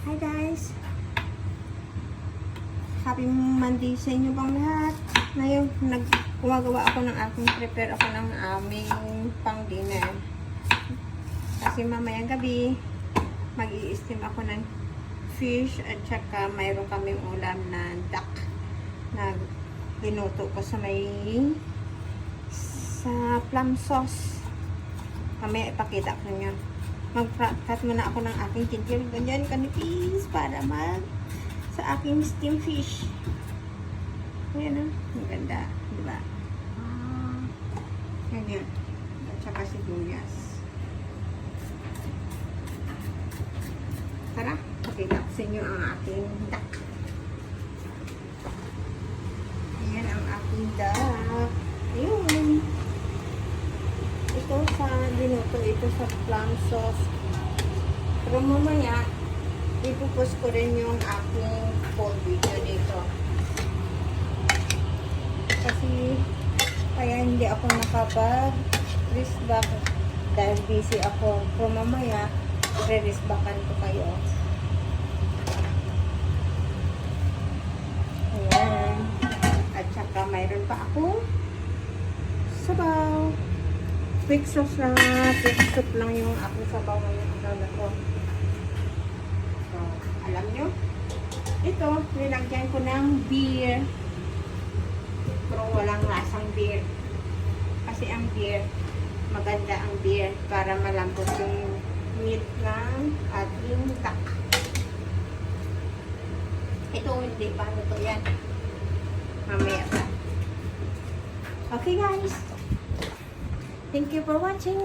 Hi guys! Happy Monday sa inyo bang lahat. Ngayon, gumagawa ako ng prepare ako ng aming pang dinner. Kasi mamayang gabi, mag-i-steam ako ng fish at saka mayroon kaming ulam na duck na ginuto ko sa plum sauce. Mamaya ipakita ko nyo. Mag-cut muna ako ng aking kintil. Ganyan kanipis para sa aking steam fish. Ayan o. Ang ganda. Diba? Ganyan. At saka sibuyas. Tara. Pakita ko sa inyo ang aking duck. Ayan ang aking duck. Ayun. Ito sa dinuto, ito sa plum sauce. Pero mamaya, ipupost ko rin yung aking full video dito. Kasi, kaya hindi ako nakapag-risk back dahil busy ako. Pero mamaya, re-risk backan ko kayo. Ayan. At saka, mayroon pa akong sabaw. Quick sauce lang, quick soup lang yung aking sabaw ngayon na ko. So, alam nyo, ito, nilagyan ko ng beer. Pero walang lasang beer. Kasi ang beer, maganda ang beer para malambot yung meat ng ating duck. Ito, hindi pa. Ito yan. Mamaya pa. Okay guys. Thank you for watching.